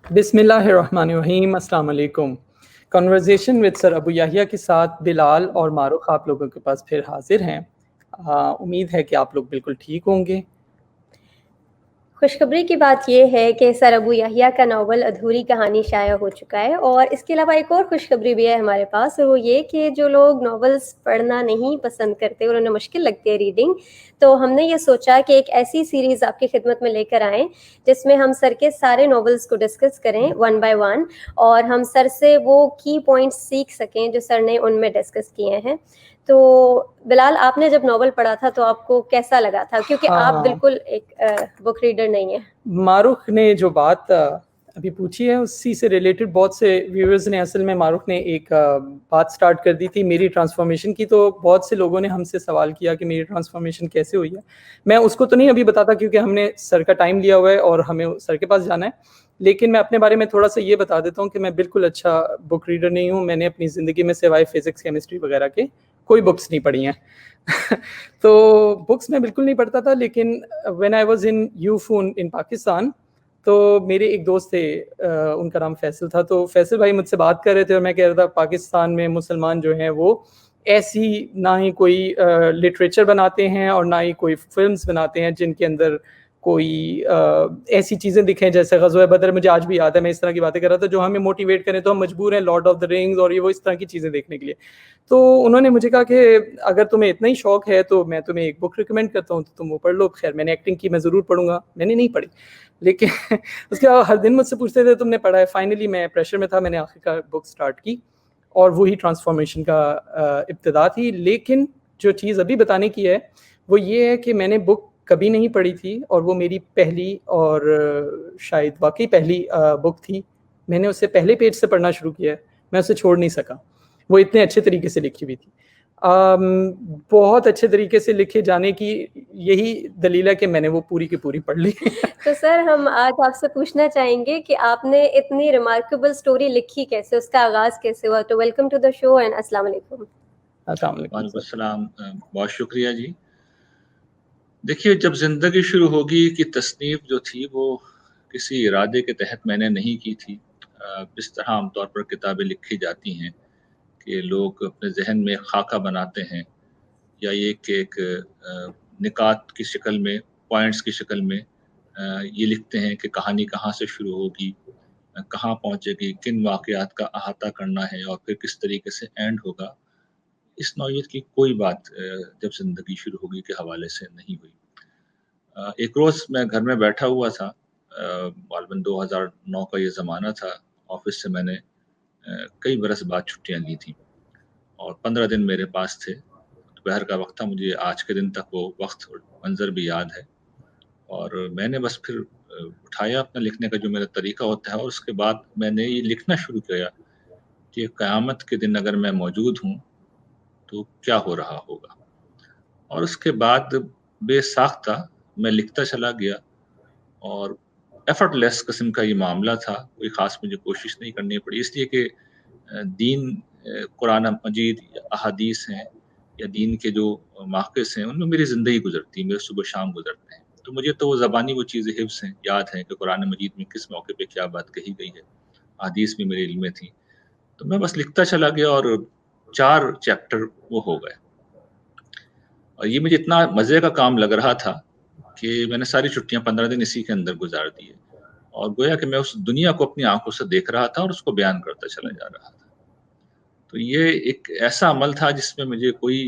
بسم اللہ الرحمن الرحیم. السلام علیکم. کنورزیشن وتھ سر ابو یحییٰ کے ساتھ بلال اور معروف آپ لوگوں کے پاس پھر حاضر ہیں. امید ہے کہ آپ لوگ بالکل ٹھیک ہوں گے. خوشخبری کی بات یہ ہے کہ سر ابو یحییٰ کا ناول ادھوری کہانی شائع ہو چکا ہے، اور اس کے علاوہ ایک اور خوشخبری بھی ہے ہمارے پاس، اور وہ یہ کہ جو لوگ ناولز پڑھنا نہیں پسند کرتے اور انہیں مشکل لگتی ہے ریڈنگ، تو ہم نے یہ سوچا کہ ایک ایسی سیریز آپ کی خدمت میں لے کر آئیں جس میں ہم سر کے سارے ناولز کو ڈسکس کریں ون بائی ون، اور ہم سر سے وہ کی پوائنٹس سیکھ سکیں جو سر نے ان میں ڈسکس کیے ہیں. تو بلال، آپ نے جب ناول پڑھا تھا تو آپ کو کیسا لگا تھا؟ کیونکہ آپ بالکل ایک بک ریڈر نہیں ہیں. معروف نے جو بات ابھی پوچھی ہے اسی سے ریلیٹڈ بہت سے ویورز نے، اصل میں معروف نے ایک بات سٹارٹ کر دی تھی میری ٹرانسفارمیشن کی، تو بہت سے لوگوں نے ہم سے سوال کیا کہ میری ٹرانسفارمیشن کیسے ہوئی ہے. میں اس کو تو نہیں ابھی بتاتا کیونکہ ہم نے سر کا ٹائم لیا ہوا ہے اور ہمیں سر کے پاس جانا ہے، لیکن میں اپنے بارے میں تھوڑا سا یہ بتا دیتا ہوں کہ میں بالکل اچھا بک ریڈر نہیں ہوں. میں نے اپنی زندگی میں سوائے فزکس کیمسٹری وغیرہ کے کوئی بکس نہیں پڑھی ہیں. تو بکس میں بالکل نہیں پڑھتا تھا، لیکن when I was in Ufone in Pakistan, تو میرے ایک دوست تھے، ان کا نام فیصل تھا. تو فیصل بھائی مجھ سے بات کر رہے تھے اور میں کہہ رہا تھا پاکستان میں مسلمان جو ہیں وہ ایسی نہ ہی کوئی لٹریچر بناتے ہیں اور نہ ہی کوئی فلمز بناتے ہیں جن کے اندر کوئی ایسی چیزیں دکھیں جیسے غزوہ بدر. مجھے آج بھی یاد ہے میں اس طرح کی باتیں کر رہا تھا جو ہمیں موٹیویٹ کریں، تو ہم مجبور ہیں لارڈ آف دا رنگز اور یہ وہ اس طرح کی چیزیں دیکھنے کے لیے. تو انہوں نے مجھے کہا کہ اگر تمہیں اتنا ہی شوق ہے تو میں تمہیں ایک بک ریکمینڈ کرتا ہوں تو تم وہ پڑھ لو. خیر میں نے ایکٹنگ کی، میں ضرور پڑھوں گا. میں نے نہیں پڑھی، لیکن اس کے ہر دن مجھ سے پوچھتے تھے تم نے پڑھا ہے. فائنلی میں پریشر میں تھا، میں نے آخر کار بک سٹارٹ کی اور وہی ٹرانسفارمیشن کا ابتدا تھی. لیکن جو چیز ابھی بتانے کی ہے وہ یہ ہے کہ میں نے بک کبھی نہیں پڑھی تھی، اور وہ میری پہلی اور شاید واقعی پہلی بک تھی. میں نے اسے پہلے پیج سے پڑھنا شروع کیا ہے، میں اسے چھوڑ نہیں سکا. وہ اتنے اچھے طریقے سے لکھی ہوئی تھی. بہت اچھے طریقے سے لکھے جانے کی یہی دلیل ہے کہ میں نے وہ پوری کی پوری پڑھ لی. تو سر ہم آج آپ سے پوچھنا چاہیں گے کہ آپ نے اتنی ریمارکیبل سٹوری لکھی کیسے، اس کا آغاز کیسے ہوا؟ تو welcome to the show and السلام علیکم. السلام علیکم. وعلیکم السلام، بہت شکریہ جی. دیکھیے، جب زندگی شروع ہوگی کہ تصنیف جو تھی وہ کسی ارادے کے تحت میں نے نہیں کی تھی. اس طرح عام طور پر کتابیں لکھی جاتی ہیں کہ لوگ اپنے ذہن میں خاکہ بناتے ہیں، یا یہ کہ ایک نکات کی شکل میں، پوائنٹس کی شکل میں یہ لکھتے ہیں کہ کہانی کہاں سے شروع ہوگی، کہاں پہنچے گی، کن واقعات کا احاطہ کرنا ہے، اور پھر کس طریقے سے اینڈ ہوگا. اس نوعیت کی کوئی بات جب زندگی شروع ہوگی کے حوالے سے نہیں ہوئی. ایک روز میں گھر میں بیٹھا ہوا تھا، غالباً 2009 کا یہ زمانہ تھا. آفس سے میں نے کئی برس بعد چھٹیاں لی تھیں اور 15 دن میرے پاس تھے. دوپہر کا وقت تھا، مجھے آج کے دن تک وہ وقت اور منظر بھی یاد ہے. اور میں نے بس پھر اٹھایا اپنا لکھنے کا جو میرا طریقہ ہوتا ہے، اور اس کے بعد میں نے یہ لکھنا شروع کیا کہ قیامت کے دن اگر میں موجود ہوں تو کیا ہو رہا ہوگا. اور اس کے بعد بے ساختہ میں لکھتا چلا گیا، اور ایفرٹ لیس قسم کا یہ معاملہ تھا. کوئی خاص مجھے کوشش نہیں کرنی پڑی، اس لیے کہ دین، قرآن مجید، احادیث ہیں یا دین کے جو ماخذ ہیں ان میں میری زندگی گزرتی ہے، میرے صبح شام گزرتے ہیں. تو مجھے تو وہ زبانی وہ چیزیں حفظ ہیں، یاد ہیں کہ قرآن مجید میں کس موقع پہ کیا بات کہی گئی ہے. احادیث بھی میرے علم میں تھی. تو میں بس لکھتا چلا گیا اور 4 چیپٹر وہ ہو گئے. اور یہ مجھے اتنا مزے کا کام لگ رہا تھا کہ میں نے ساری چھٹیاں 15 دن اسی کے اندر گزار دیے، اور گویا کہ میں اس دنیا کو اپنی آنکھوں سے دیکھ رہا تھا اور اس کو بیان کرتا چلا جا رہا تھا. تو یہ ایک ایسا عمل تھا جس میں مجھے کوئی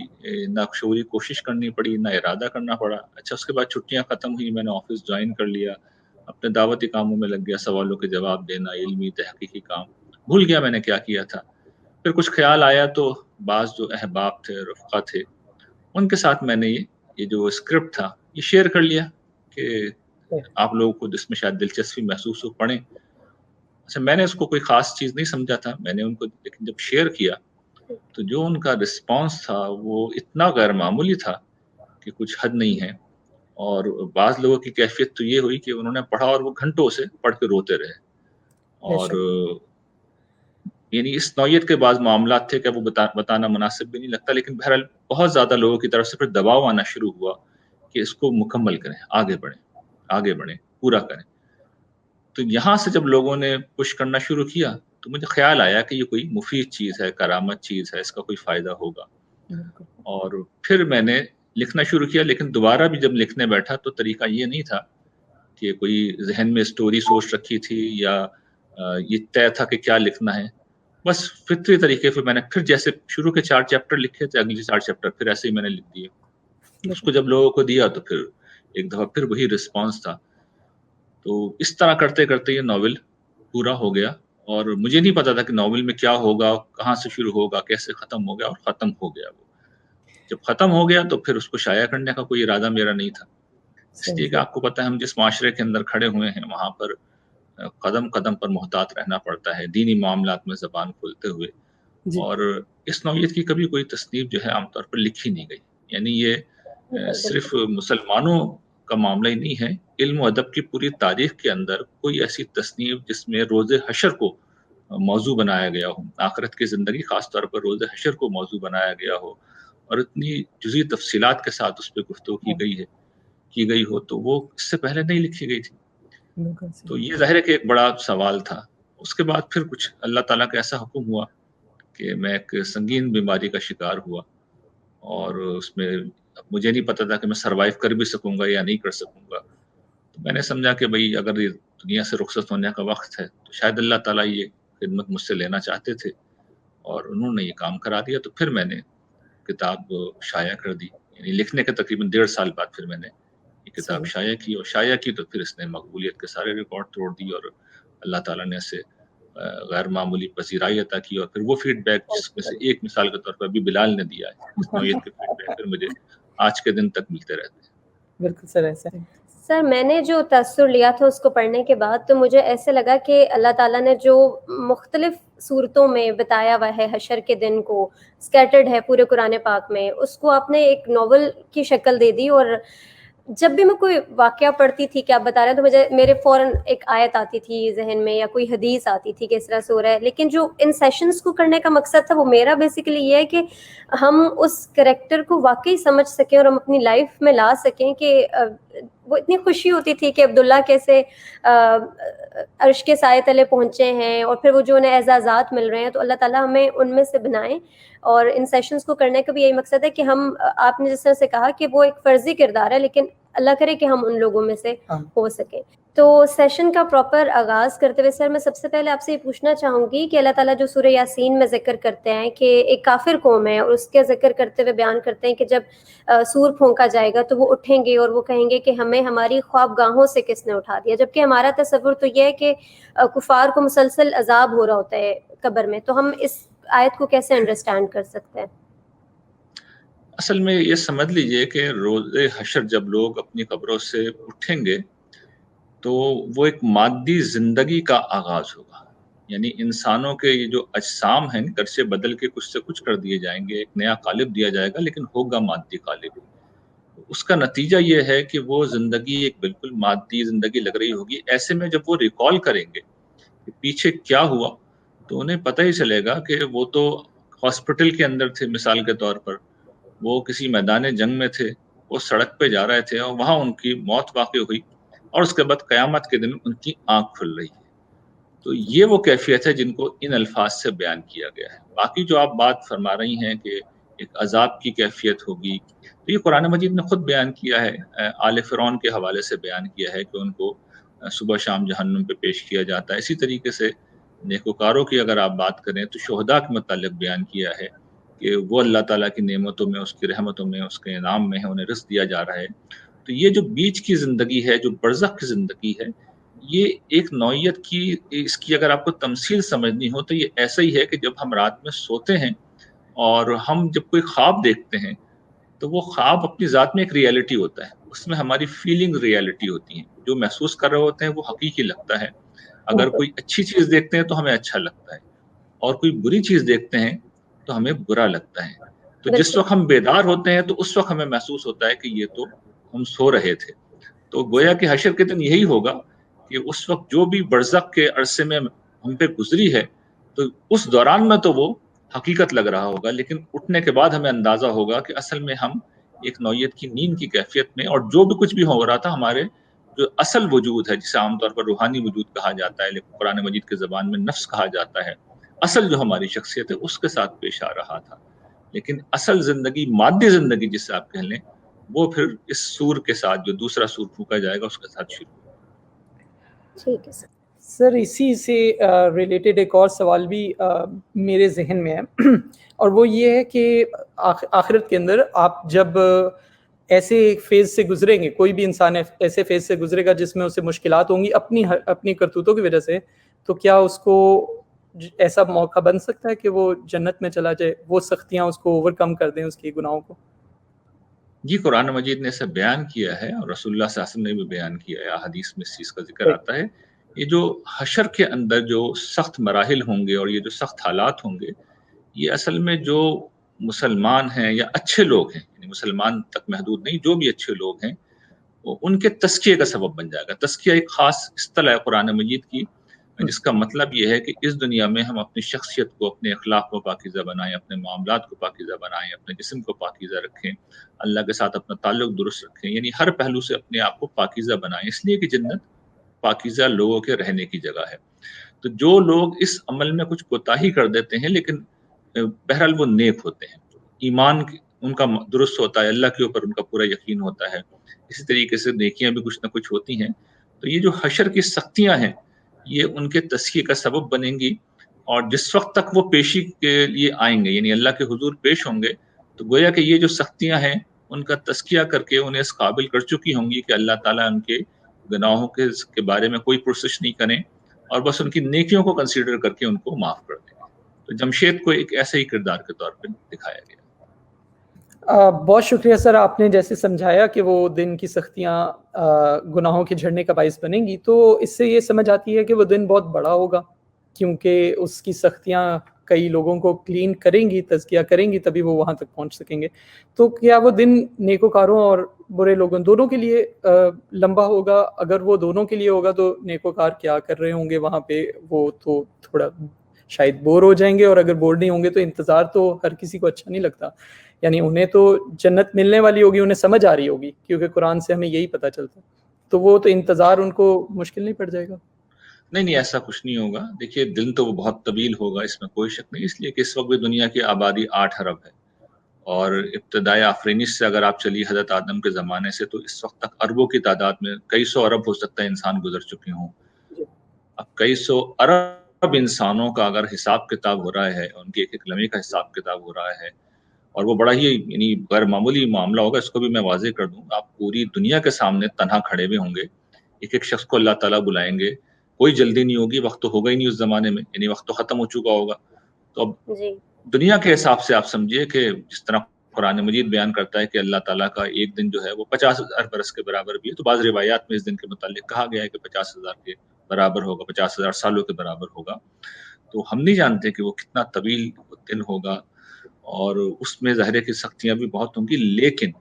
نہ شعوری کوشش کرنی پڑی، نہ ارادہ کرنا پڑا. اچھا، اس کے بعد چھٹیاں ختم ہوئی، میں نے آفس جوائن کر لیا، اپنے دعوتی کاموں میں لگ گیا، سوالوں کے جواب دینا، علمی تحقیقی کام. بھول گیا میں نے کیا کیا تھا. پھر کچھ خیال آیا تو بعض جو احباب تھے، رفقا تھے، ان کے ساتھ میں نے یہ جو اسکرپٹ تھا یہ شیئر کر لیا کہ آپ لوگوں کو اس میں شاید دلچسپی محسوس ہو، پڑھیں. اچھا، میں نے اس کو کوئی خاص چیز نہیں سمجھا تھا، میں نے ان کو لیکن جب شیئر کیا تو جو ان کا رسپانس تھا وہ اتنا غیر معمولی تھا کہ کچھ حد نہیں ہے. اور بعض لوگوں کی کیفیت تو یہ ہوئی کہ انہوں نے پڑھا اور وہ گھنٹوں سے پڑھ کے روتے رہے. اور یعنی اس نوعیت کے بعض معاملات تھے کہ وہ بتانا مناسب بھی نہیں لگتا، لیکن بہرحال بہت زیادہ لوگوں کی طرف سے پھر دباؤ آنا شروع ہوا کہ اس کو مکمل کریں، آگے بڑھیں، پورا کریں. تو یہاں سے جب لوگوں نے پش کرنا شروع کیا تو مجھے خیال آیا کہ یہ کوئی مفید چیز ہے، کرامت چیز ہے، اس کا کوئی فائدہ ہوگا، بالکل اور پھر میں نے لکھنا شروع کیا. لیکن دوبارہ بھی جب لکھنے بیٹھا تو طریقہ یہ نہیں تھا کہ کوئی ذہن میں اسٹوری سوچ رکھی تھی یا یہ طے تھا کہ کیا لکھنا ہے. بس فطری طریقے سے میں نے پھر جیسے شروع کے 4 چیپٹر لکھے تھے، اگلی 4 چیپٹر پھر ایسے ہی میں نے لکھ دیے. اس کو جب لوگوں کو دیا تو پھر ایک دفعہ پھر وہی رسپانس تھا. تو اس طرح کرتے کرتے یہ ناول پورا ہو گیا، اور مجھے نہیں پتا تھا کہ ناول میں کیا ہوگا، کہاں سے شروع ہوگا، کیسے ختم ہو گیا، اور ختم ہو گیا. وہ جب ختم ہو گیا تو پھر اس کو شائع کرنے کا کوئی ارادہ میرا نہیں تھا، اس لیے کہ آپ کو پتہ ہے ہم جس معاشرے کے اندر کھڑے ہوئے ہیں وہاں پر قدم قدم پر محتاط رہنا پڑتا ہے دینی معاملات میں زبان کھولتے ہوئے. جی اور اس نوعیت کی کبھی کوئی تصنیف جو ہے عام طور پر لکھی نہیں گئی. یعنی یہ صرف مسلمانوں کا معاملہ ہی نہیں ہے، علم و ادب کی پوری تاریخ کے اندر کوئی ایسی تصنیف جس میں روز حشر کو موضوع بنایا گیا ہو، آخرت کی زندگی خاص طور پر روز حشر کو موضوع بنایا گیا ہو اور اتنی جزئی تفصیلات کے ساتھ اس پہ گفتگو کی گئی ہو، تو وہ اس سے پہلے نہیں لکھی گئی تھی. تو یہ ظاہر ہے کہ ایک بڑا سوال تھا. اس کے بعد پھر کچھ اللہ تعالیٰ کا ایسا حکم ہوا کہ میں ایک سنگین بیماری کا شکار ہوا، اور اس میں مجھے نہیں پتا تھا کہ میں سروائیو کر بھی سکوں گا یا نہیں کر سکوں گا. تو میں نے سمجھا کہ بھئی اگر یہ دنیا سے رخصت ہونے کا وقت ہے تو شاید اللہ تعالیٰ یہ خدمت مجھ سے لینا چاہتے تھے، اور انہوں نے یہ کام کرا دیا. تو پھر میں نے کتاب شائع کر دی. یعنی لکھنے کے تقریباً 1.5 سال بعد پھر میں نے یہ کتاب شائع کی، اور شائع کی تو پھر اس نے مقبولیت کے سارے ریکارڈ توڑ دی، اور اللہ تعالیٰ نے اسے غیر معمولی پذیرائی عطا کی. اور پھر وہ فیڈ بیک جس میں سے ایک مثال کے طور پر ابھی بلال نے دیا ہے، اس نوعیت کے فیڈ بیک پھر مجھے آج کے دن تک ملتے رہتے ہیں. بالکل سر ایسا ہے. سر میں نے جو تاثر لیا تھا اس کو پڑھنے کے بعد تو مجھے ایسے لگا کہ اللہ تعالیٰ نے جو مختلف صورتوں میں بتایا ہوا ہے حشر کے دن کو، اسکیٹرڈ ہے پورے قرآن پاک میں، اس کو آپ نے ایک ناول کی شکل دے دی. اور جب بھی میں کوئی واقعہ پڑھتی تھی کہ آپ بتا رہے ہیں تو میرے فوراً ایک آیت آتی تھی ذہن میں یا کوئی حدیث آتی تھی کہ اس طرح سے ہو رہا ہے. لیکن جو ان سیشنز کو کرنے کا مقصد تھا وہ میرا بیسیکلی یہ ہے کہ ہم اس کریکٹر کو واقعی سمجھ سکیں اور ہم اپنی لائف میں لا سکیں. کہ وہ اتنی خوشی ہوتی تھی کہ عبداللہ کیسے عرش کے سائے تلے پہنچے ہیں، اور پھر وہ جو انہیں اعزازات مل رہے ہیں، تو اللہ تعالیٰ ہمیں ان میں سے بنائیں. اور ان سیشنز کو کرنے کا بھی یہی مقصد ہے کہ ہم، آپ نے جس طرح سے کہا کہ وہ ایک فرضی کردار ہے، لیکن اللہ کرے کہ ہم ان لوگوں میں سے ہو سکیں. تو سیشن کا پراپر آغاز کرتے ہوئے سر میں سب سے پہلے آپ سے یہ پوچھنا چاہوں گی کہ اللہ تعالیٰ جو سورہ یاسین میں ذکر کرتے ہیں کہ ایک کافر قوم ہے، اور اس کے ذکر کرتے ہوئے بیان کرتے ہیں کہ جب سور پھونکا جائے گا تو وہ اٹھیں گے اور وہ کہیں گے کہ ہمیں ہماری خوابگاہوں سے کس نے اٹھا دیا. جبکہ ہمارا تصور تو یہ ہے کہ کفار کو مسلسل عذاب ہو رہا ہوتا ہے قبر میں. تو ہم اس آیت کو کیسے انڈرسٹینڈ کر سکتے ہیں؟ اصل میں یہ سمجھ لیجئے کہ روز حشر جب لوگ اپنی قبروں سے اٹھیں گے تو وہ ایک مادی زندگی کا آغاز ہوگا. یعنی انسانوں کے یہ جو اجسام ہیں گرچہ بدل کے کچھ سے کچھ کر دیے جائیں گے، ایک نیا قالب دیا جائے گا، لیکن ہوگا مادی قالب. اس کا نتیجہ یہ ہے کہ وہ زندگی ایک بالکل مادی زندگی لگ رہی ہوگی. ایسے میں جب وہ ریکال کریں گے کہ پیچھے کیا ہوا تو انہیں پتہ ہی چلے گا کہ وہ تو ہاسپٹل کے اندر تھے، مثال کے طور پر وہ کسی میدان جنگ میں تھے، وہ سڑک پہ جا رہے تھے اور وہاں ان کی موت واقع ہوئی، اور اس کے بعد قیامت کے دن ان کی آنکھ کھل رہی ہے. تو یہ وہ کیفیت ہے جن کو ان الفاظ سے بیان کیا گیا ہے. باقی جو آپ بات فرما رہی ہیں کہ ایک عذاب کی کیفیت ہوگی، تو یہ قرآن مجید نے خود بیان کیا ہے. آل فرعون کے حوالے سے بیان کیا ہے کہ ان کو صبح شام جہنم پہ پیش کیا جاتا ہے. اسی طریقے سے نیکوکاروں کی اگر آپ بات کریں تو شہداء کے متعلق بیان کیا ہے کہ وہ اللہ تعالیٰ کی نعمتوں میں، اس کی رحمتوں میں، اس کے انعام میں ہے، انہیں رزق دیا جا رہا ہے. تو یہ جو بیچ کی زندگی ہے، جو برزخ کی زندگی ہے، یہ ایک نوعیت کی، اس کی اگر آپ کو تمثیل سمجھنی ہو تو یہ ایسا ہی ہے کہ جب ہم رات میں سوتے ہیں اور ہم جب کوئی خواب دیکھتے ہیں تو وہ خواب اپنی ذات میں ایک ریئلٹی ہوتا ہے، اس میں ہماری فیلنگ ریئلٹی ہوتی ہے، جو محسوس کر رہے ہوتے ہیں وہ حقیقی لگتا ہے. اگر کوئی اچھی چیز دیکھتے ہیں تو ہمیں اچھا لگتا ہے، اور کوئی بری چیز دیکھتے ہیں تو ہمیں برا لگتا ہے. تو جس وقت ہم بیدار ہوتے ہیں تو اس وقت ہمیں محسوس ہوتا ہے کہ یہ تو ہم سو رہے تھے. تو گویا کہ حشر کے دن یہی ہوگا کہ اس وقت جو بھی برزخ کے عرصے میں ہم پہ گزری ہے تو اس دوران میں تو وہ حقیقت لگ رہا ہوگا، لیکن اٹھنے کے بعد ہمیں اندازہ ہوگا کہ اصل میں ہم ایک نوعیت کی نیند کی کیفیت میں، اور جو بھی کچھ بھی ہو رہا تھا ہمارے جو اصل وجود ہے جسے عام طور پر روحانی وجود کہا جاتا ہے لیکن قرآن مجید کے زبان میں نفس کہا جاتا ہے، اصل جو ہماری شخصیت ہے اس کے ساتھ پیش آ رہا تھا، لیکن اصل زندگی، مادی زندگی جسے آپ کہہ لیں، وہ پھر اس سور کے ساتھ، جو دوسرا سور پھونکا جائے گا، اس کے ساتھ شروع ہوگا۔ ٹھیک ہے سر۔ سر اسی سے ریلیٹڈ ایک اور سوال بھی میرے ذہن میں ہے اور وہ یہ ہے کہ آخرت کے اندر آپ جب ایسے فیز سے گزریں گے، کوئی بھی انسان ایسے فیز سے گزرے گا جس میں اسے مشکلات ہوں گی اپنی کرتوتوں کی وجہ سے، تو کیا اس کو ایسا موقع بن سکتا ہے کہ وہ جنت میں چلا جائے، وہ سختیاں اس کو اوور کم کر دیں اس کی گناہوں کو؟ جی، قرآن مجید نے اسے بیان کیا ہے اور رسول اللہ صلی اللہ علیہ وسلم نے بھی بیان کیا ہے، احادیث میں اس چیز کا ذکر آتا ہے۔ یہ جو حشر کے اندر جو سخت مراحل ہوں گے اور یہ جو سخت حالات ہوں گے، یہ اصل میں جو مسلمان ہیں یا اچھے لوگ ہیں، یعنی مسلمان تک محدود نہیں، جو بھی اچھے لوگ ہیں، وہ ان کے تزکیے کا سبب بن جائے گا۔ تزکیہ ایک خاص اصطلاح ہے قرآن مجید کی، جس کا مطلب یہ ہے کہ اس دنیا میں ہم اپنی شخصیت کو، اپنے اخلاق کو پاکیزہ بنائیں، اپنے معاملات کو پاکیزہ بنائیں، اپنے جسم کو پاکیزہ رکھیں، اللہ کے ساتھ اپنا تعلق درست رکھیں، یعنی ہر پہلو سے اپنے آپ کو پاکیزہ بنائیں، اس لیے کہ جنت پاکیزہ لوگوں کے رہنے کی جگہ ہے۔ تو جو لوگ اس عمل میں کچھ کوتاہی کر دیتے ہیں لیکن بہرحال وہ نیک ہوتے ہیں، ایمان ان کا درست ہوتا ہے، اللہ کے اوپر ان کا پورا یقین ہوتا ہے، اسی طریقے سے نیکیاں بھی کچھ نہ کچھ ہوتی ہیں، تو یہ جو حشر کی سختیاں ہیں یہ ان کے تزکیے کا سبب بنیں گی، اور جس وقت تک وہ پیشی کے لیے آئیں گے، یعنی اللہ کے حضور پیش ہوں گے، تو گویا کہ یہ جو سختیاں ہیں ان کا تزکیہ کر کے انہیں اس قابل کر چکی ہوں گی کہ اللہ تعالیٰ ان کے گناہوں کے بارے میں کوئی پرسش نہیں کریں اور بس ان کی نیکیوں کو کنسیڈر کر کے ان کو معاف کر دیں۔ تو جمشید کو ایک ایسے ہی کردار کے طور پہ دکھایا گیا۔ بہت شکریہ سر، آپ نے جیسے سمجھایا کہ وہ دن کی سختیاں گناہوں کے جھڑنے کا باعث بنیں گی، تو اس سے یہ سمجھ آتی ہے کہ وہ دن بہت بڑا ہوگا، کیونکہ اس کی سختیاں کئی لوگوں کو کلین کریں گی، تزکیہ کریں گی، تبھی وہ وہاں تک پہنچ سکیں گے۔ تو کیا وہ دن نیکوکاروں اور برے لوگوں دونوں کے لیے لمبا ہوگا؟ اگر وہ دونوں کے لیے ہوگا تو نیکوکار کیا کر رہے ہوں گے وہاں پہ؟ وہ تو تھوڑا شاید بور ہو جائیں گے، اور اگر بور نہیں ہوں گے تو انتظار تو ہر کسی کو اچھا نہیں لگتا، یعنی انہیں تو جنت ملنے والی ہوگی، انہیں سمجھ آ رہی ہوگی، کیونکہ قرآن سے ہمیں یہی پتہ چلتا ہے، تو وہ تو انتظار ان کو مشکل نہیں پڑ جائے گا؟ نہیں، ایسا کچھ نہیں ہوگا۔ دیکھیے دن تو وہ بہت طویل ہوگا، اس میں کوئی شک نہیں، اس لیے کہ اس وقت بھی دنیا کی آبادی 8 ارب ہے، اور ابتدائی آفرینش سے اگر آپ چلیے حضرت آدم کے زمانے سے، تو اس وقت تک اربوں کی تعداد میں کئی سو ارب ہو سکتا ہے انسان گزر چکے ہوں۔ اب کئی سو ارب انسانوں کا اگر حساب کتاب ہو رہا ہے، ان کے ایک ایک لمحے کا حساب کتاب ہو رہا ہے، اور وہ بڑا ہی یعنی غیر معمولی معاملہ ہوگا، اس کو بھی میں واضح کر دوں، آپ پوری دنیا کے سامنے تنہا کھڑے ہوئے ہوں گے، ایک ایک شخص کو اللہ تعالیٰ بلائیں گے، کوئی جلدی نہیں ہوگی، وقت تو ہوگا ہی نہیں اس زمانے میں، یعنی وقت تو ختم ہو چکا ہوگا۔ تو اب دنیا کے حساب سے آپ سمجھیے کہ جس طرح قرآن مجید بیان کرتا ہے کہ اللہ تعالیٰ کا ایک دن جو ہے وہ 50,000 برس کے برابر بھی ہے، تو بعض روایات میں اس دن کے متعلق کہا گیا ہے کہ 50,000 کے برابر ہوگا، 50,000 سالوں کے برابر ہوگا۔ تو ہم نہیں جانتے کہ وہ کتنا طویل دن ہوگا، اور اس میں ظاہر کی سختیاں بھی بہت ہوں گی، لیکن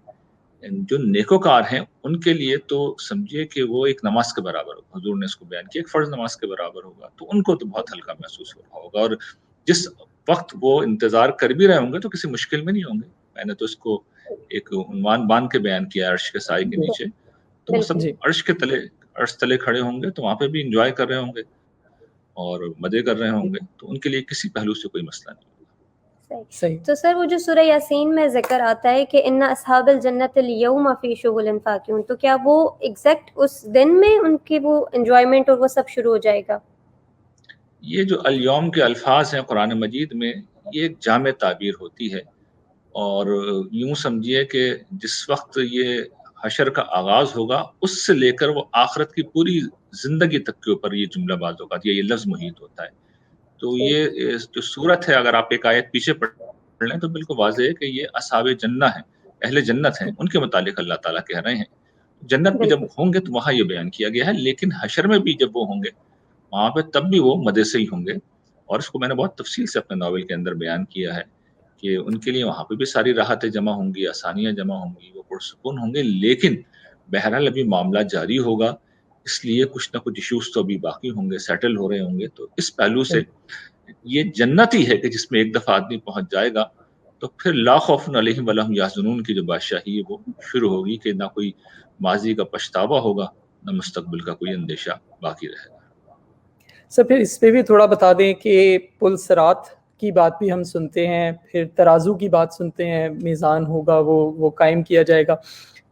جو نیکوکار ہیں ان کے لیے تو سمجھیے کہ وہ ایک نماز کے برابر ہوگا، حضور نے اس کو بیان کیا، ایک فرض نماز کے برابر ہوگا، تو ان کو تو بہت ہلکا محسوس ہو رہا ہوگا، اور جس وقت وہ انتظار کر بھی رہے ہوں گے تو کسی مشکل میں نہیں ہوں گے۔ میں نے تو اس کو ایک عنوان باندھ کے بیان کیا، عرش کے سائے کے نیچے، تو وہ سب عرش تلے کھڑے ہوں گے، تو وہاں پہ بھی انجوائے کر رہے ہوں گے اور مزے کر رہے ہوں گے، تو ان کے لیے کسی پہلو سے کوئی مسئلہ نہیں۔ صحیح۔ تو سر وہ جو سورہ یاسین میں ذکر آتا ہے کہ ان اصحاب الجنت الیوم فی شغل فاکہون، تو کیا وہ ایگزیکٹ اس دن میں ان کی وہ انجوائمنٹ اور وہ سب شروع ہو جائے گا؟ یہ جو الیوم کے الفاظ ہیں قرآن مجید میں، یہ ایک جامع تعبیر ہوتی ہے، اور یوں سمجھیے کہ جس وقت یہ حشر کا آغاز ہوگا اس سے لے کر وہ آخرت کی پوری زندگی تک کے اوپر یہ جملہ بعض اوقات یہ لفظ محیط ہوتا ہے۔ تو یہ جو صورت ہے، اگر آپ ایک آیت پیچھے پڑھ لیں تو بالکل واضح ہے کہ یہ اصحاب جنہ ہیں، اہل جنت ہیں، ان کے متعلق اللہ تعالیٰ کہہ رہے ہیں۔ جنت میں جب ہوں گے تو وہاں یہ بیان کیا گیا ہے، لیکن حشر میں بھی جب وہ ہوں گے وہاں پہ تب بھی وہ مزے سے ہی ہوں گے، اور اس کو میں نے بہت تفصیل سے اپنے ناول کے اندر بیان کیا ہے کہ ان کے لیے وہاں پہ بھی ساری راحتیں جمع ہوں گی، آسانیاں جمع ہوں گی، وہ پرسکون ہوں گے، لیکن بہرحال ابھی معاملہ جاری ہوگا، اس لیے کچھ نہ کچھ ایشوز تو ابھی باقی ہوں گے، سیٹل ہو رہے ہوں گے۔ تو اس پہلو سے یہ جنت ہی ہے کہ جس میں ایک دفعہ آدمی پہنچ جائے گا تو پھر لا خوف علیہم ولا ہم یحزنون کی جو بادشاہی ہے وہ شروع ہوگی، کہ نہ کوئی ماضی کا پچھتاوا ہوگا، نہ مستقبل کا کوئی اندیشہ باقی رہے گا۔ سر پھر اس پہ بھی تھوڑا بتا دیں کہ پل صراط کی بات بھی ہم سنتے ہیں، پھر ترازو کی بات سنتے ہیں، میزان ہوگا وہ قائم کیا جائے گا،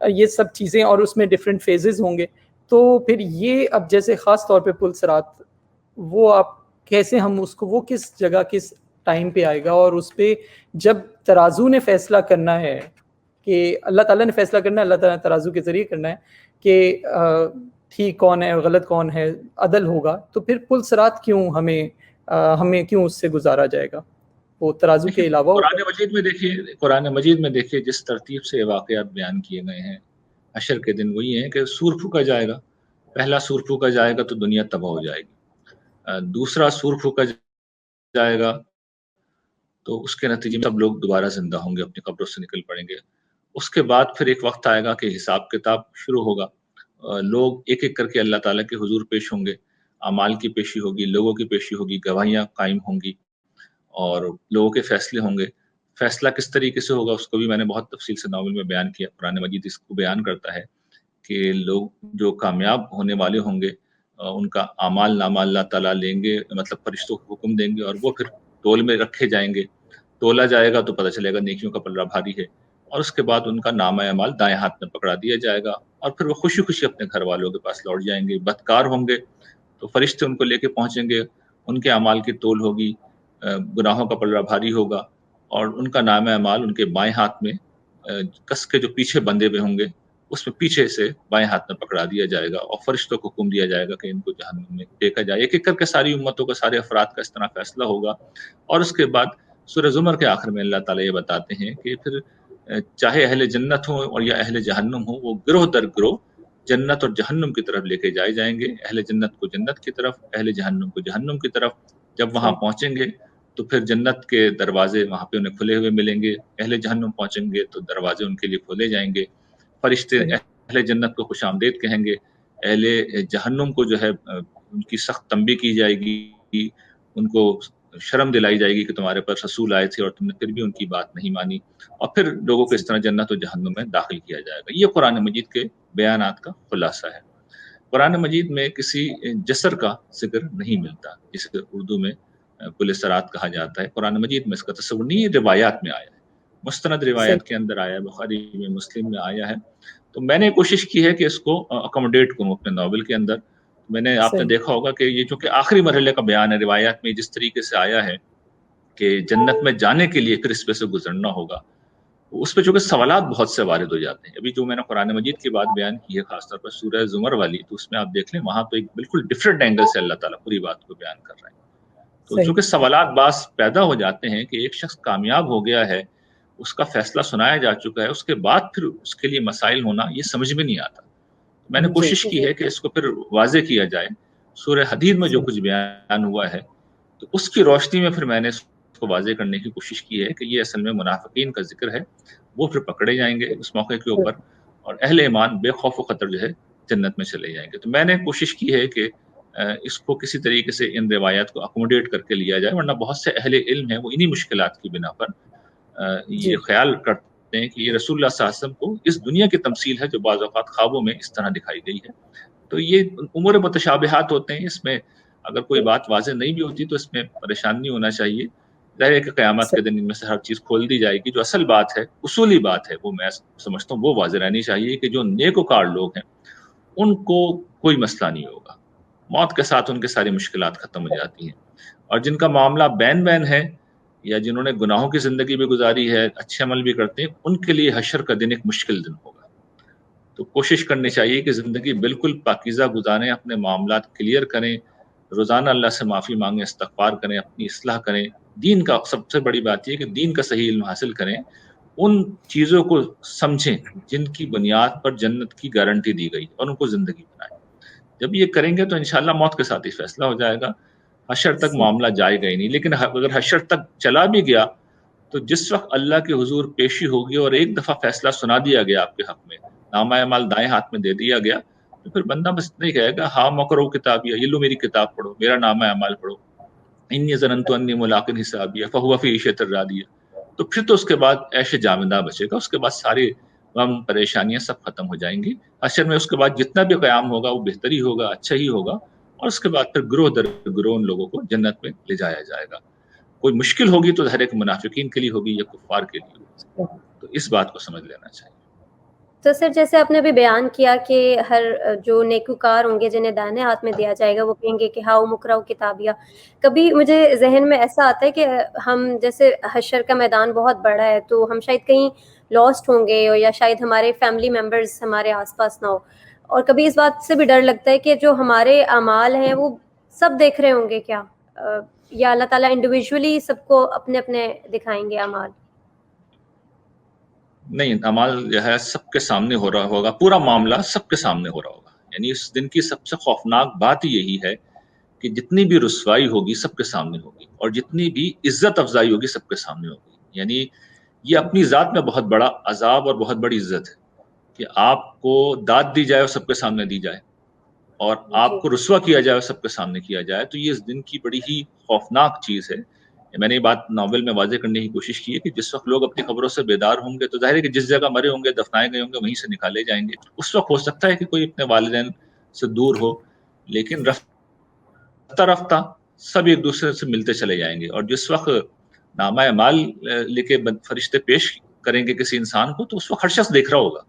یہ سب چیزیں، اور اس میں ڈفرینٹ فیزز ہوں گے، تو پھر یہ اب جیسے خاص طور پہ پل صراط، وہ آپ کیسے ہم اس کو، وہ کس جگہ کس ٹائم پہ آئے گا، اور اس پہ جب ترازو نے فیصلہ کرنا ہے کہ اللہ تعالیٰ نے فیصلہ کرنا ہے، اللہ تعالیٰ نے ترازو کے ذریعے کرنا ہے کہ ٹھیک کون ہے اور غلط کون ہے، عدل ہوگا، تو پھر پل صراط کیوں ہمیں کیوں اس سے گزارا جائے گا، وہ ترازو کے علاوہ قرآن مجید میں دیکھیے جس ترتیب سے واقعات بیان کیے گئے ہیں حشر کے دن، وہی ہیں کہ سور پھونکا جائے گا، پہلا سور پھونکا جائے گا تو دنیا تباہ ہو جائے گی، دوسرا سور پھونکا جائے گا تو اس کے نتیجے میں سب لوگ دوبارہ زندہ ہوں گے، اپنی قبروں سے نکل پڑیں گے۔ اس کے بعد پھر ایک وقت آئے گا کہ حساب کتاب شروع ہوگا، لوگ ایک ایک کر کے اللہ تعالیٰ کے حضور پیش ہوں گے، اعمال کی پیشی ہوگی، لوگوں کی پیشی ہوگی، گواہیاں قائم ہوں گی اور لوگوں کے فیصلے ہوں گے۔ فیصلہ کس طریقے سے ہوگا اس کو بھی میں نے بہت تفصیل سے ناول میں بیان کیا۔ قرآن مجید اس کو بیان کرتا ہے کہ لوگ جو کامیاب ہونے والے ہوں گے ان کا اعمال نامہ اللہ تعالیٰ لیں گے، مطلب فرشتوں کو حکم دیں گے اور وہ پھر تول میں رکھے جائیں گے، تولا جائے گا تو پتہ چلے گا نیکیوں کا پلڑا بھاری ہے، اور اس کے بعد ان کا نامہ اعمال دائیں ہاتھ میں پکڑا دیا جائے گا اور پھر وہ خوشی خوشی اپنے گھر والوں کے پاس لوٹ جائیں گے۔ بدکار ہوں گے تو فرشتے ان کو لے کے پہنچیں گے، ان کے اعمال کی تول ہوگی، گناہوں کا پلڑا بھاری ہوگا اور ان کا نامہ اعمال ان کے بائیں ہاتھ میں کس کے جو پیچھے بندے ہوئے ہوں گے اس میں پیچھے سے بائیں ہاتھ میں پکڑا دیا جائے گا اور فرشتوں کو حکم دیا جائے گا کہ ان کو جہنم میں پھینکا جائے۔ ایک ایک کر کے ساری امتوں کا، سارے افراد کا اس طرح فیصلہ ہوگا، اور اس کے بعد سورہ زمر کے آخر میں اللہ تعالیٰ یہ بتاتے ہیں کہ پھر چاہے اہل جنت ہوں اور یا اہل جہنم ہوں، وہ گروہ در گروہ جنت اور جہنم کی طرف لے کے جائیں گے، اہل جنت کو جنت کی طرف، اہل جہنم کو جہنم کی طرف۔ جب وہاں پہنچیں گے تو پھر جنت کے دروازے وہاں پہ انہیں کھلے ہوئے ملیں گے، اہل جہنم پہنچیں گے تو دروازے ان کے لیے کھولے جائیں گے، فرشتے اہل جنت کو خوش آمدید کہیں گے، اہل جہنم کو جو ہے ان کی سخت تنبیہ کی جائے گی، ان کو شرم دلائی جائے گی کہ تمہارے پاس رسول آئے تھے اور تم نے پھر بھی ان کی بات نہیں مانی، اور پھر لوگوں کو اس طرح جنت و جہنم میں داخل کیا جائے گا۔ یہ قرآن مجید کے بیانات کا خلاصہ ہے۔ قرآن مجید میں کسی جسر کا ذکر نہیں ملتا جسے اردو میں پل صراط کہا جاتا ہے، قرآن مجید میں اس کا تصور نہیں، روایات میں آیا ہے، مستند روایات کے اندر آیا ہے، بخاری میں، مسلم میں آیا ہے۔ تو میں نے کوشش کی ہے کہ اس کو اکوموڈیٹ کروں اپنے ناول کے اندر۔ میں نے، آپ نے دیکھا ہوگا کہ یہ چونکہ آخری مرحلے کا بیان ہے، روایات میں جس طریقے سے آیا ہے کہ جنت میں جانے کے لیے پھر اس پہ سے گزرنا ہوگا، اس پہ چونکہ سوالات بہت سے وارد ہو جاتے ہیں۔ ابھی جو میں نے قرآن مجید کی بات بیان کی ہے، خاص طور پر سورہ زمر والی، تو اس میں آپ دیکھ لیں وہاں تو ایک بالکل ڈفرینٹ اینگل سے اللہ تعالیٰ پوری بات کو بیان کر رہے ہیں۔ تو چونکہ سوالات بعض پیدا ہو جاتے ہیں کہ ایک شخص کامیاب ہو گیا ہے، اس کا فیصلہ سنایا جا چکا ہے، اس کے بعد پھر اس کے لیے مسائل ہونا یہ سمجھ میں نہیں آتا۔ میں نے کوشش کی ہے کہ اس کو پھر واضح کیا جائے۔ سورہ حدید میں جو کچھ بیان ہوا ہے تو اس کی روشنی میں پھر میں نے اس کو واضح کرنے کی کوشش کی ہے کہ یہ اصل میں منافقین کا ذکر ہے، وہ پھر پکڑے جائیں گے اس موقع کے اوپر، اور اہل ایمان بے خوف و خطر جو ہے جنت میں چلے جائیں گے۔ تو میں نے کوشش کی ہے کہ اس کو کسی طریقے سے ان روایات کو اکوموڈیٹ کر کے لیا جائے، ورنہ بہت سے اہل علم ہیں وہ انہی مشکلات کی بنا پر یہ خیال کرتے ہیں کہ یہ رسول اللہ صلی اللہ علیہ وسلم کو اس دنیا کی تمثیل ہے جو بعض اوقات خوابوں میں اس طرح دکھائی گئی ہے۔ تو یہ امور متشابہات ہوتے ہیں، اس میں اگر کوئی بات واضح نہیں بھی ہوتی تو اس میں پریشان نہیں ہونا چاہیے۔ ظاہر ہے کہ قیامت کے دن ان میں سے ہر چیز کھول دی جائے گی، جو اصل بات ہے، اصولی بات ہے، وہ میں سمجھتا ہوں وہ واضح رہنی چاہیے کہ جو نیکوکار لوگ ہیں ان کو کوئی مسئلہ نہیں ہوگا، موت کے ساتھ ان کے ساری مشکلات ختم ہو جاتی ہیں، اور جن کا معاملہ بین بین ہے یا جنہوں نے گناہوں کی زندگی بھی گزاری ہے، اچھے عمل بھی کرتے ہیں، ان کے لیے حشر کا دن ایک مشکل دن ہوگا۔ تو کوشش کرنی چاہیے کہ زندگی بالکل پاکیزہ گزاریں، اپنے معاملات کلیئر کریں، روزانہ اللہ سے معافی مانگیں، استغفار کریں، اپنی اصلاح کریں، دین کا سب سے بڑی بات یہ کہ دین کا صحیح علم حاصل کریں، ان چیزوں کو سمجھیں جن کی بنیاد پر جنت کی گارنٹی دی گئی، اور ان کو زندگی بنائیں۔ جب یہ کریں گے تو انشاءاللہ موت کے ساتھ ہی فیصلہ ہو جائے گا، حشر تک معاملہ جائے گا ہی نہیں۔ لیکن اگر حشر تک چلا بھی گیا تو جس وقت اللہ کے حضور پیشی ہوگی اور ایک دفعہ فیصلہ سنا دیا گیا آپ کے حق میں، نامہ اعمال دائیں ہاتھ میں دے دیا گیا، تو پھر بندہ بس نہیں کہے گا ہاں مقرؤ کتابیہ، یہ لو میری کتاب پڑھو، میرا نامہ اعمال پڑھو، انی ظننت انی ملاق حسابیہ فہو فی عیشۃ راضیہ۔ تو پھر تو اس کے بعد عیش جامدہ بچے گا، اس کے بعد سارے غم پریشانیاں سب ختم ہو جائیں گی. حشر میں اس کے بعد جتنا بھی قیام ہوگا وہ بہتری ہوگا, اچھا ہی ہوگا, اور اس کے بعد پھر گروہ در گروہ ان لوگوں کو جنت میں لے جایا جائے گا. کوئی مشکل ہوگی تو ہر ایک منافقین کے لیے ہوگی یا کفار کے لیے ہوگی, تو اس بات کو سمجھ لینا چاہیے. تو سر جیسے آپ نے ابھی بیان کیا کہ ہر جو نیکوکار ہوں گے جنہیں دائیں ہاتھ میں دیا جائے گا وہ کہیں گے کہ ہاؤ مکرو کتابیہ. کبھی مجھے ذہن میں ایسا آتا ہے کہ ہم جیسے حشر کا میدان بہت بڑا ہے تو ہم شاید کہیں لاسٹ ہوں گے یا شاید ہمارے فیملی ممبرز ہمارے آس پاس نہ ہو, اور کبھی اس بات سے بھی ڈر لگتا ہے کہ جو ہمارے اعمال ہیں وہ سب دیکھ رہے ہوں گے کیا, یا اللہ تعالیٰ انڈیویجولی سب کو اپنے اپنے دکھائیں گے اعمال. نہیں, اعمال جو ہے سب کے سامنے ہو رہا ہوگا, پورا معاملہ سب کے سامنے ہو رہا ہوگا. یعنی اس دن کی سب سے خوفناک بات یہی ہے کہ جتنی بھی رسوائی ہوگی سب کے سامنے ہوگی, اور جتنی بھی عزت افزائی ہوگی سب کے سامنے ہوگی. یعنی یہ اپنی ذات میں بہت بڑا عذاب اور بہت بڑی عزت ہے کہ آپ کو داد دی جائے اور سب کے سامنے دی جائے, اور آپ کو رسوا کیا جائے اور سب کے سامنے کیا جائے. تو یہ اس دن کی بڑی ہی خوفناک چیز ہے. میں نے یہ بات ناول میں واضح کرنے کی کوشش کی ہے کہ جس وقت لوگ اپنی خبروں سے بیدار ہوں گے تو ظاہر ہے کہ جس جگہ مرے ہوں گے, دفنائے گئے ہوں گے, وہیں سے نکالے جائیں گے. اس وقت ہو سکتا ہے کہ کوئی اپنے والدین سے دور ہو, لیکن رفتہ رفتہ سب ایک دوسرے سے ملتے چلے جائیں گے. اور جس وقت نامہ اعمال لے کے فرشتے پیش کریں گے کسی انسان کو, تو اس وقت ہر شخص دیکھ رہا ہوگا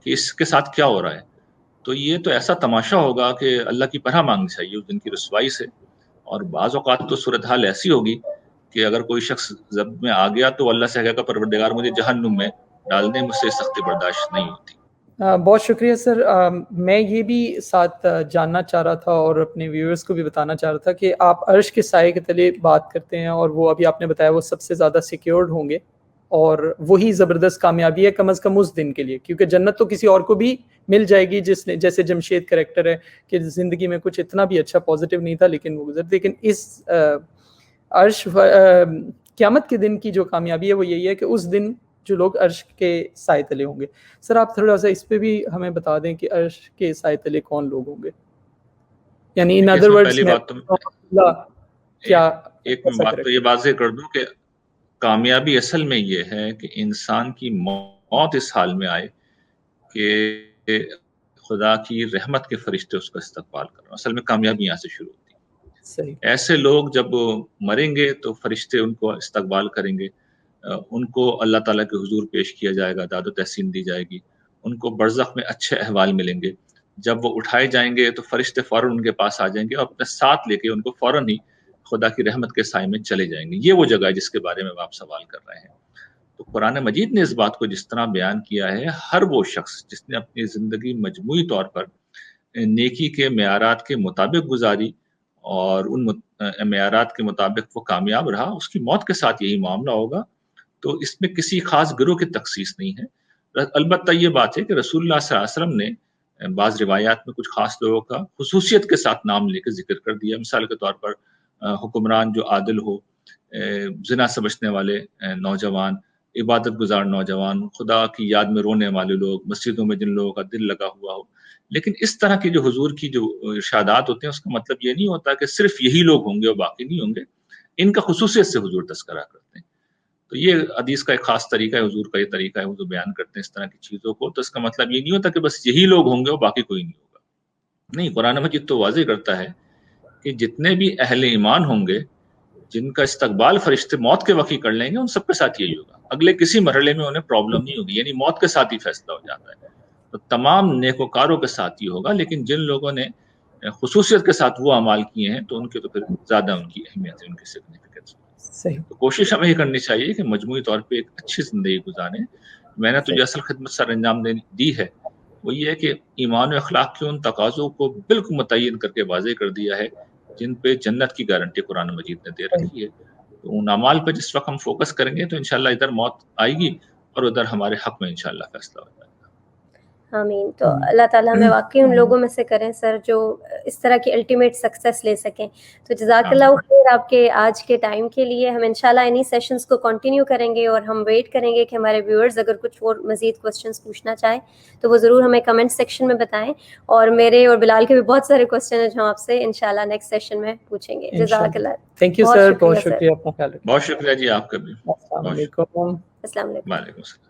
کہ اس کے ساتھ کیا ہو رہا ہے. تو یہ تو ایسا تماشا ہوگا کہ اللہ کی پناہ مانگنی چاہیے اس دن کی رسوائی سے. اور بعض اوقات تو صورتحال ایسی ہوگی کہ اگر کوئی شخص ضبط میں آ گیا تو اللہ سے کہے گا پروردگار مجھے جہنم میں ڈال دیں, مجھ سے سختی برداشت نہیں ہوتی. بہت شکریہ سر. میں یہ بھی ساتھ جاننا چاہ رہا تھا اور اپنے ویورز کو بھی بتانا چاہ رہا تھا کہ آپ عرش کے سائے کے تلے بات کرتے ہیں, اور وہ ابھی آپ نے بتایا وہ سب سے زیادہ سیکیورڈ ہوں گے, اور وہی زبردست کامیابی ہے کم از کم اس دن کے لیے, کیونکہ جنت تو کسی اور کو بھی مل جائے گی جس نے, جیسے جمشید کریکٹر ہے کہ زندگی میں کچھ اتنا بھی اچھا پازیٹیو نہیں تھا لیکن وہ گزر. لیکن اس عرش قیامت کے دن کی جو کامیابی ہے وہ یہی ہے کہ اس دن جو لوگ عرش کے سائے تلے ہوں گے. سر آپ تھوڑا سا اس پہ بھی ہمیں بتا دیں کہ عرش کے سائے تلے کون لوگ ہوں گے, یعنی ان ادر ورڈز کیا. ایک بات تو یہ واضح کر دوں کہ کامیابی اصل میں یہ ہے کہ انسان کی موت اس حال میں آئے کہ خدا کی رحمت کے فرشتے اس کا استقبال کر رہے ہیں. اصل میں کامیابی یہاں سے شروع ہوتی ہے. ایسے لوگ جب مریں گے تو فرشتے ان کو استقبال کریں گے, ان کو اللہ تعالیٰ کے حضور پیش کیا جائے گا, داد و تحسین دی جائے گی, ان کو برزخ میں اچھے احوال ملیں گے. جب وہ اٹھائے جائیں گے تو فرشتے فوراً ان کے پاس آ جائیں گے اور اپنے ساتھ لے کے ان کو فوراً ہی خدا کی رحمت کے سائے میں چلے جائیں گے. یہ وہ جگہ ہے جس کے بارے میں آپ سوال کر رہے ہیں. تو قرآن مجید نے اس بات کو جس طرح بیان کیا ہے, ہر وہ شخص جس نے اپنی زندگی مجموعی طور پر نیکی کے معیارات کے مطابق گزاری اور ان معیارات کے مطابق وہ کامیاب رہا, اس کی موت کے ساتھ یہی معاملہ ہوگا. تو اس میں کسی خاص گروہ کی تخصیص نہیں ہے. البتہ یہ بات ہے کہ رسول اللہ صلی اللہ علیہ وسلم نے بعض روایات میں کچھ خاص لوگوں کا خصوصیت کے ساتھ نام لے کے ذکر کر دیا. مثال کے طور پر حکمران جو عادل ہو, زنا سے بچنے والے نوجوان, عبادت گزار نوجوان, خدا کی یاد میں رونے والے لوگ, مسجدوں میں جن لوگوں کا دل لگا ہوا ہو. لیکن اس طرح کی جو حضور کی جو ارشادات ہوتے ہیں اس کا مطلب یہ نہیں ہوتا کہ صرف یہی لوگ ہوں گے اور باقی نہیں ہوں گے. ان کا خصوصیت سے حضور تذکرہ کرتے ہیں. تو یہ حدیث کا ایک خاص طریقہ ہے, حضور کا یہ طریقہ ہے, وہ جو بیان کرتے ہیں اس طرح کی چیزوں کو. تو اس کا مطلب یہ نہیں ہوتا کہ بس یہی لوگ ہوں گے اور باقی کوئی نہیں ہوگا. نہیں, قرآن مجید تو واضح کرتا ہے کہ جتنے بھی اہل ایمان ہوں گے جن کا استقبال فرشتے موت کے وقت کر لیں گے, ان سب کے ساتھ یہی ہوگا. اگلے کسی مرحلے میں انہیں پرابلم نہیں ہوگی, یعنی موت کے ساتھ ہی فیصلہ ہو جاتا ہے. تو تمام نیکوکاروں کے ساتھ ہی ہوگا. لیکن جن لوگوں نے خصوصیت کے ساتھ وہ اعمال کیے ہیں تو ان کے تو پھر زیادہ ان کی اہمیت ہے, ان کی سگنیفیکینس. تو کوشش ہمیں یہ کرنی چاہیے کہ مجموعی طور پہ ایک اچھی زندگی گزاریں. میں نے تو جو اصل خدمت سر انجام دی ہے وہ یہ ہے کہ ایمان و اخلاق کے ان تقاضوں کو بالکل متعین کر کے واضح کر دیا ہے جن پہ جنت کی گارنٹی قرآن مجید نے دے رکھی ہے. تو ان اعمال پہ جس وقت ہم فوکس کریں گے تو انشاءاللہ ادھر موت آئے گی اور ادھر ہمارے حق میں انشاءاللہ فیصلہ ہو جائے گا. آمین. تو اللہ تعالیٰ ہمیں واقعی ان لوگوں میں سے کریں سر جو اس طرح کی الٹیمیٹ سکسیس لے سکیں. تو جزاک اللہ خیر آپ کے آج کے ٹائم کے لیے. ہم انشاءاللہ انہی سیشنز کو کنٹینیو کریں گے اور ہم ویٹ کریں گے کہ ہمارے ویورز اگر کچھ اور مزید کوسچنز پوچھنا چاہیں تو وہ ضرور ہمیں کمنٹ سیکشن میں بتائیں. اور میرے اور بلال کے بھی بہت سارے کوسچن ہیں جو ہم آپ سے انشاءاللہ نیکسٹ سیشن میں پوچھیں گے. جزاک اللہ. تھینک یو سر, بہت شکریہ. بہت شکریہ جی آپ کا بھی. السلام علیکم. السلام علیکم. وعلیکم السلام.